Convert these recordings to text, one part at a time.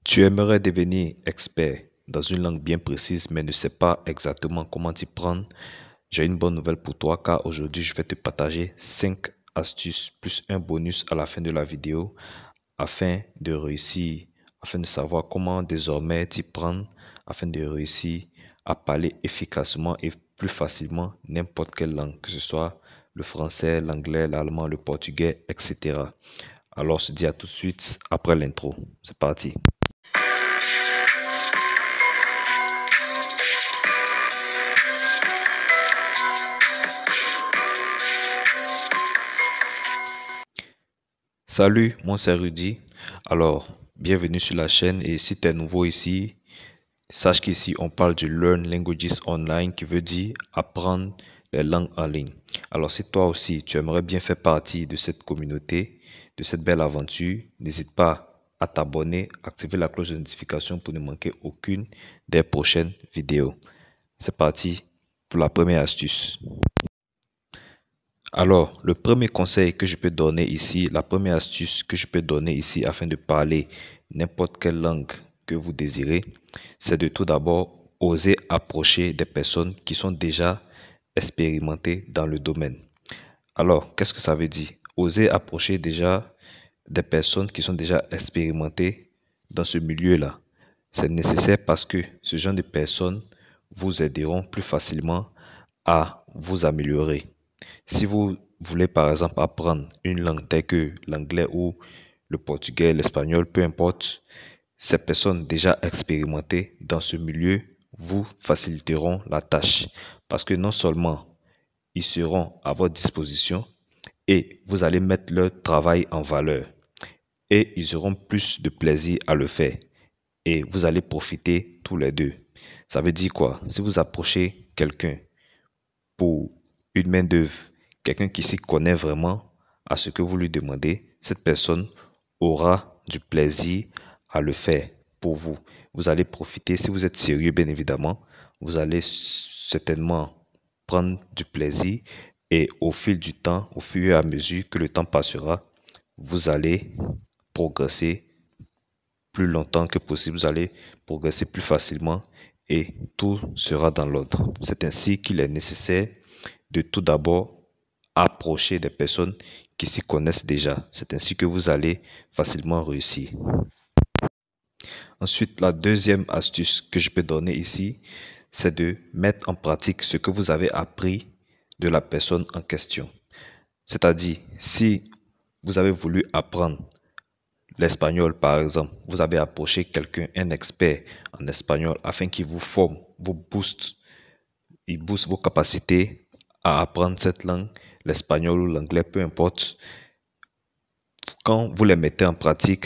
Tu aimerais devenir expert dans une langue bien précise mais ne sais pas exactement comment t'y prendre. J'ai une bonne nouvelle pour toi car aujourd'hui je vais te partager 5 astuces plus un bonus à la fin de la vidéo afin de réussir, afin de savoir comment désormais t'y prendre, afin de réussir à parler efficacement et plus facilement n'importe quelle langue, que ce soit le français, l'anglais, l'allemand, le portugais, etc. Alors on se dit à tout de suite après l'intro. C'est parti. Salut, moi c'est Rudy. Alors, bienvenue sur la chaîne et si tu es nouveau ici, sache qu'ici on parle du Learn Languages Online qui veut dire apprendre les langues en ligne. Alors si toi aussi tu aimerais bien faire partie de cette communauté, de cette belle aventure, n'hésite pas à t'abonner, activer la cloche de notification pour ne manquer aucune des prochaines vidéos. C'est parti pour la première astuce. Alors, le premier conseil que je peux donner ici, la première astuce que je peux donner ici afin de parler n'importe quelle langue que vous désirez, c'est de tout d'abord oser approcher des personnes qui sont déjà expérimentées dans le domaine. Alors, qu'est-ce que ça veut dire? Oser approcher déjà des personnes qui sont déjà expérimentées dans ce milieu-là. C'est nécessaire parce que ce genre de personnes vous aideront plus facilement à vous améliorer. Si vous voulez par exemple apprendre une langue telle que l'anglais ou le portugais, l'espagnol, peu importe, ces personnes déjà expérimentées dans ce milieu vous faciliteront la tâche parce que non seulement ils seront à votre disposition et vous allez mettre leur travail en valeur et ils auront plus de plaisir à le faire et vous allez profiter tous les deux. Ça veut dire quoi? Si vous approchez quelqu'un pour une main-d'œuvre, quelqu'un qui s'y connaît vraiment à ce que vous lui demandez, cette personne aura du plaisir à le faire pour vous. Vous allez profiter, si vous êtes sérieux, bien évidemment, vous allez certainement prendre du plaisir et au fil du temps, au fur et à mesure que le temps passera, vous allez progresser plus longtemps que possible, vous allez progresser plus facilement et tout sera dans l'ordre. C'est ainsi qu'il est nécessaire de tout d'abord approcher des personnes qui s'y connaissent déjà. C'est ainsi que vous allez facilement réussir. Ensuite, la deuxième astuce que je peux donner ici, c'est de mettre en pratique ce que vous avez appris de la personne en question. C'est-à-dire, si vous avez voulu apprendre l'espagnol, par exemple, vous avez approché quelqu'un, un expert en espagnol, afin qu'il vous forme, vous booste, il booste vos capacités à apprendre cette langue, l'espagnol ou l'anglais, peu importe. Quand vous les mettez en pratique,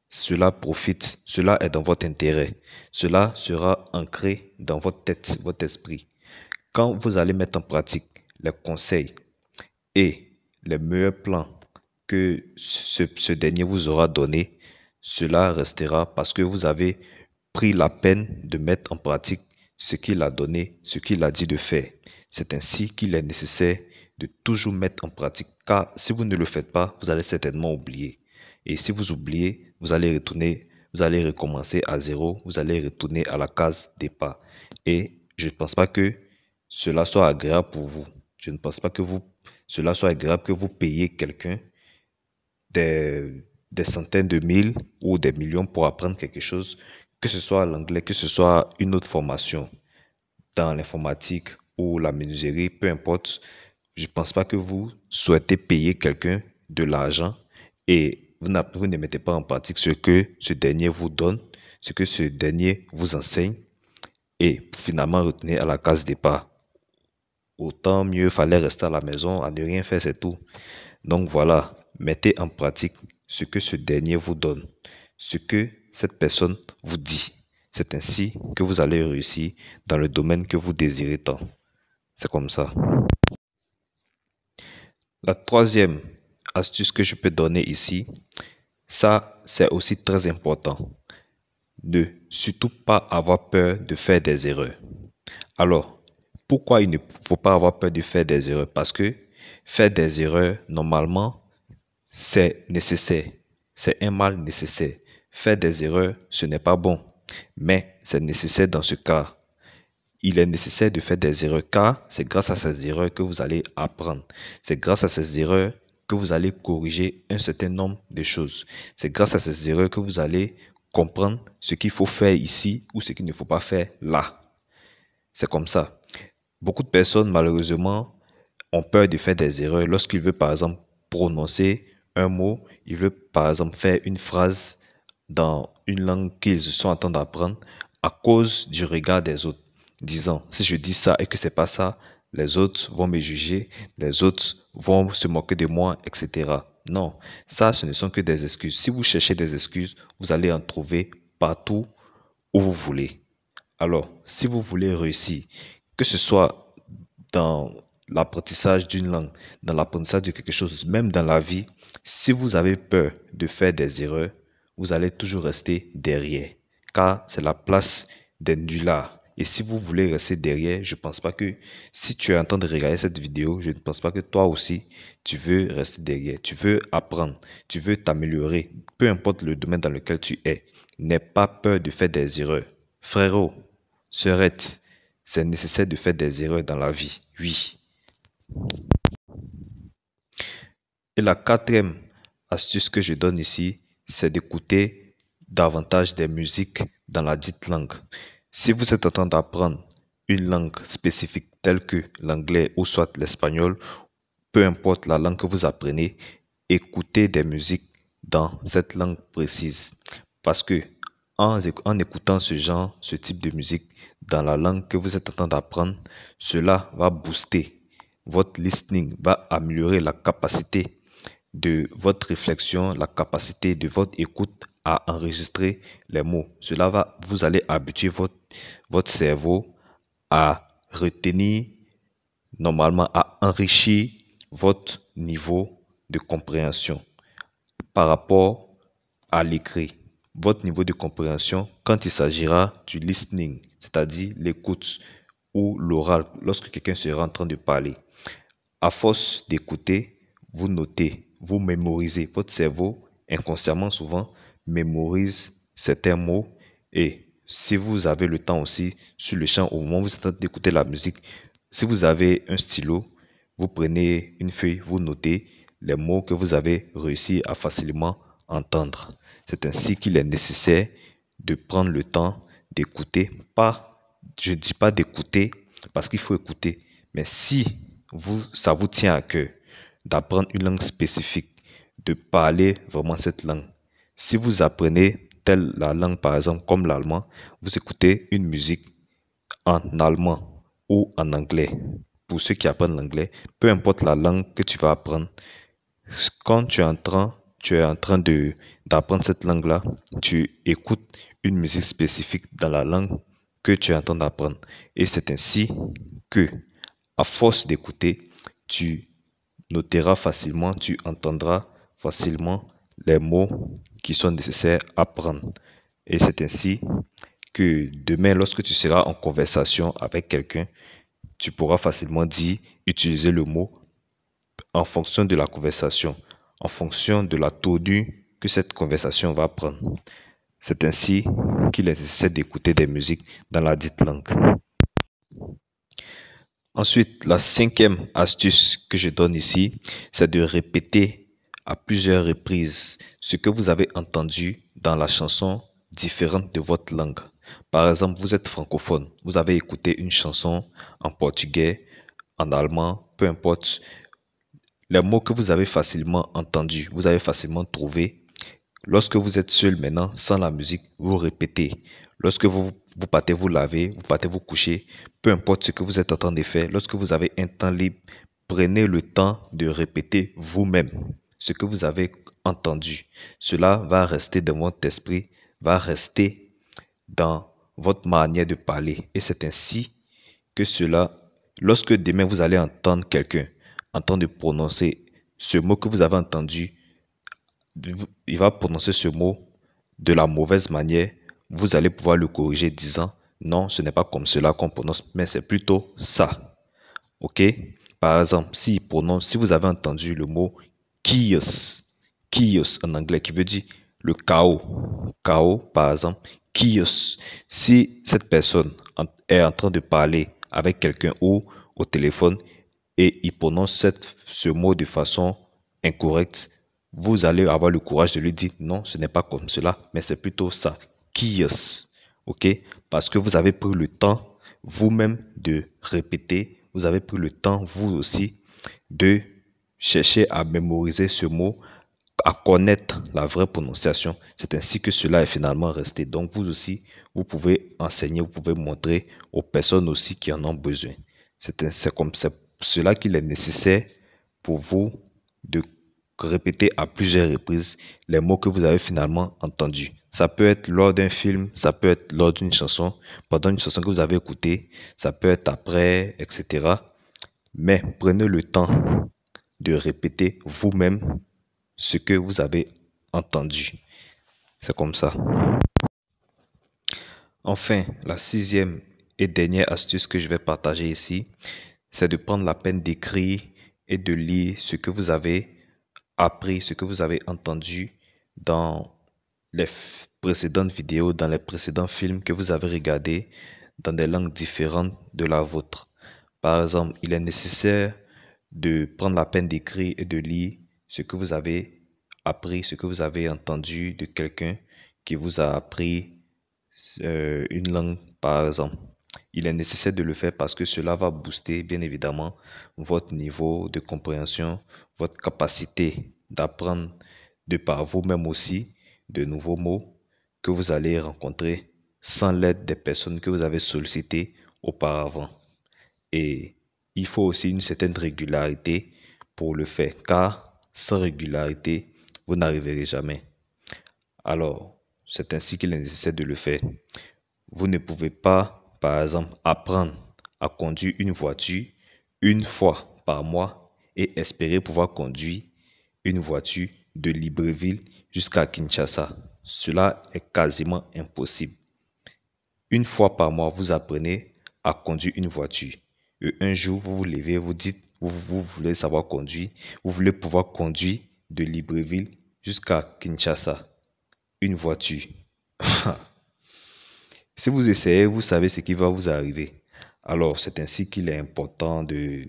cela profite, cela est dans votre intérêt, cela sera ancré dans votre tête, votre esprit. Quand vous allez mettre en pratique les conseils et les meilleurs plans que ce dernier vous aura donné, cela restera parce que vous avez pris la peine de mettre en pratique ce qu'il a donné, ce qu'il a dit de faire. C'est ainsi qu'il est nécessaire de toujours mettre en pratique, car si vous ne le faites pas, vous allez certainement oublier. Et si vous oubliez, vous allez retourner, vous allez recommencer à zéro, vous allez retourner à la case départ. Et je ne pense pas que cela soit agréable pour vous. Je ne pense pas que cela soit agréable que vous payiez quelqu'un des centaines de mille ou des millions pour apprendre quelque chose, que ce soit l'anglais, que ce soit une autre formation dans l'informatique ou la menuiserie, peu importe. Je ne pense pas que vous souhaitez payer quelqu'un de l'argent et vous ne mettez pas en pratique ce que ce dernier vous donne, ce que ce dernier vous enseigne et finalement retenir à la case départ. Autant mieux fallait rester à la maison, à ne rien faire, c'est tout. Donc voilà, mettez en pratique ce que ce dernier vous donne, ce que cette personne vous dit. C'est ainsi que vous allez réussir dans le domaine que vous désirez tant. C'est comme ça. La troisième astuce que je peux donner ici, ça c'est aussi très important. Ne surtout pas avoir peur de faire des erreurs. Alors, pourquoi il ne faut pas avoir peur de faire des erreurs? Parce que faire des erreurs, normalement, c'est nécessaire. C'est un mal nécessaire. Faire des erreurs, ce n'est pas bon, mais c'est nécessaire dans ce cas. Il est nécessaire de faire des erreurs car c'est grâce à ces erreurs que vous allez apprendre. C'est grâce à ces erreurs que vous allez corriger un certain nombre de choses. C'est grâce à ces erreurs que vous allez comprendre ce qu'il faut faire ici ou ce qu'il ne faut pas faire là. C'est comme ça. Beaucoup de personnes, malheureusement, ont peur de faire des erreurs lorsqu'ils veulent, par exemple, prononcer un mot. Ils veulent, par exemple, faire une phrase dans une langue qu'ils sont en train d'apprendre à cause du regard des autres. Disant, si je dis ça et que c'est pas ça, les autres vont me juger, les autres vont se moquer de moi, etc. Non, ça, ce ne sont que des excuses. Si vous cherchez des excuses, vous allez en trouver partout où vous voulez. Alors, si vous voulez réussir, que ce soit dans l'apprentissage d'une langue, dans l'apprentissage de quelque chose, même dans la vie, si vous avez peur de faire des erreurs, vous allez toujours rester derrière, car c'est la place des nullards. Et si vous voulez rester derrière, je ne pense pas que si tu es en train de regarder cette vidéo, je ne pense pas que toi aussi, tu veux rester derrière. Tu veux apprendre, tu veux t'améliorer, peu importe le domaine dans lequel tu es. N'aie pas peur de faire des erreurs. Frérot, sœurette, c'est nécessaire de faire des erreurs dans la vie, oui. Et la quatrième astuce que je donne ici, c'est d'écouter davantage des musiques dans la dite langue. Si vous êtes en train d'apprendre une langue spécifique telle que l'anglais ou soit l'espagnol, peu importe la langue que vous apprenez, écoutez des musiques dans cette langue précise. Parce que en écoutant ce type de musique dans la langue que vous êtes en train d'apprendre, cela va booster votre listening, va améliorer la capacité de votre réflexion, la capacité de votre écoute à enregistrer les mots. Vous allez habituer votre cerveau à retenir, normalement à enrichir votre niveau de compréhension par rapport à l'écrit. Votre niveau de compréhension quand il s'agira du listening, c'est-à-dire l'écoute ou l'oral, lorsque quelqu'un sera en train de parler. À force d'écouter, vous notez, vous mémorisez. Votre cerveau, inconsciemment souvent, mémorise certains mots. Et si vous avez le temps aussi, sur le champ, au moment où vous êtes en train d'écouter la musique, si vous avez un stylo, vous prenez une feuille, vous notez les mots que vous avez réussi à facilement entendre. C'est ainsi qu'il est nécessaire de prendre le temps d'écouter. Je ne dis pas d'écouter parce qu'il faut écouter, mais si ça vous tient à cœur d'apprendre une langue spécifique, de parler vraiment cette langue. Si vous apprenez la langue, par exemple, comme l'allemand, vous écoutez une musique en allemand ou en anglais. Pour ceux qui apprennent l'anglais, peu importe la langue que tu vas apprendre, quand tu es en train d'apprendre cette langue-là, tu écoutes une musique spécifique dans la langue que tu es en train d'apprendre. Et c'est ainsi que, à force d'écouter, tu noteras facilement, tu entendras facilement les mots qui sont nécessaires à apprendre. Et c'est ainsi que demain, lorsque tu seras en conversation avec quelqu'un, tu pourras facilement utiliser le mot en fonction de la conversation, en fonction de la tournure que cette conversation va prendre. C'est ainsi qu'il est nécessaire d'écouter des musiques dans la dite langue. Ensuite, la cinquième astuce que je donne ici, c'est de répéter à plusieurs reprises ce que vous avez entendu dans la chanson différente de votre langue. Par exemple, vous êtes francophone, vous avez écouté une chanson en portugais, en allemand, peu importe. Les mots que vous avez facilement entendus, vous avez facilement trouvé. Lorsque vous êtes seul maintenant, sans la musique, vous répétez. Lorsque vous partez vous laver, vous partez vous coucher, peu importe ce que vous êtes en train de faire, lorsque vous avez un temps libre, prenez le temps de répéter vous-même ce que vous avez entendu. Cela va rester dans votre esprit, va rester dans votre manière de parler. Et c'est ainsi que lorsque demain vous allez entendre quelqu'un en train de prononcer ce mot que vous avez entendu, il va prononcer ce mot de la mauvaise manière, vous allez pouvoir le corriger disant non, ce n'est pas comme cela qu'on prononce, mais c'est plutôt ça. Ok? Par exemple, si vous avez entendu le mot chaos, chaos en anglais, qui veut dire le chaos, KO, par exemple, kios. Si cette personne est en train de parler avec quelqu'un ou au téléphone et il prononce ce mot de façon incorrecte, vous allez avoir le courage de lui dire non, ce n'est pas comme cela, mais c'est plutôt ça. Kios. OK? Parce que vous avez pris le temps vous-même de répéter, vous avez pris le temps vous aussi de chercher à mémoriser ce mot, à connaître la vraie prononciation. C'est ainsi que cela est finalement resté. Donc vous aussi, vous pouvez enseigner, vous pouvez montrer aux personnes aussi qui en ont besoin. C'est comme cela qu'il est nécessaire pour vous de répéter à plusieurs reprises les mots que vous avez finalement entendus. Ça peut être lors d'un film, ça peut être lors d'une chanson, pendant une chanson que vous avez écoutée, ça peut être après, etc. Mais prenez le temps de répéter vous-même ce que vous avez entendu. C'est comme ça. Enfin, la sixième et dernière astuce que je vais partager ici, c'est de prendre la peine d'écrire et de lire ce que vous avez appris, ce que vous avez entendu dans les précédentes vidéos, dans les précédents films que vous avez regardés dans des langues différentes de la vôtre. Par exemple, il est nécessaire de prendre la peine d'écrire et de lire ce que vous avez appris, ce que vous avez entendu de quelqu'un qui vous a appris une langue, par exemple. Il est nécessaire de le faire parce que cela va booster, bien évidemment, votre niveau de compréhension, votre capacité d'apprendre de par vous-même aussi de nouveaux mots que vous allez rencontrer sans l'aide des personnes que vous avez sollicitées auparavant. Et il faut aussi une certaine régularité pour le faire, car sans régularité, vous n'arriverez jamais. Alors, c'est ainsi qu'il est nécessaire de le faire. Vous ne pouvez pas, par exemple, apprendre à conduire une voiture une fois par mois et espérer pouvoir conduire une voiture de Libreville jusqu'à Kinshasa. Cela est quasiment impossible. Une fois par mois, vous apprenez à conduire une voiture. Et un jour, vous vous levez, vous dites, vous voulez savoir conduire, vous voulez pouvoir conduire de Libreville jusqu'à Kinshasa. Une voiture. Si vous essayez, vous savez ce qui va vous arriver. Alors, c'est ainsi qu'il est important de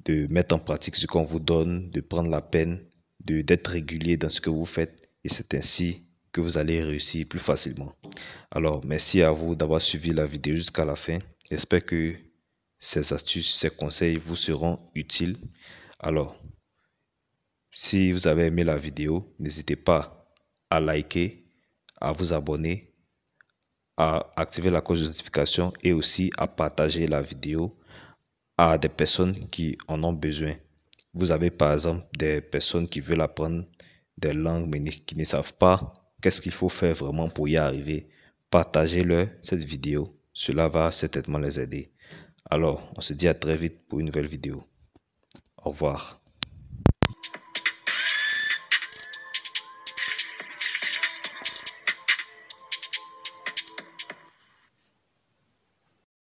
mettre en pratique ce qu'on vous donne, de prendre la peine, d'être régulier dans ce que vous faites. Et c'est ainsi que vous allez réussir plus facilement. Alors, merci à vous d'avoir suivi la vidéo jusqu'à la fin. J'espère que ces astuces, ces conseils vous seront utiles. Alors, si vous avez aimé la vidéo, n'hésitez pas à liker, à vous abonner, à activer la cloche de notification et aussi à partager la vidéo à des personnes qui en ont besoin. Vous avez par exemple des personnes qui veulent apprendre des langues mais qui ne savent pas qu'est-ce qu'il faut faire vraiment pour y arriver. Partagez-leur cette vidéo. Cela va certainement les aider. Alors, on se dit à très vite pour une nouvelle vidéo. Au revoir.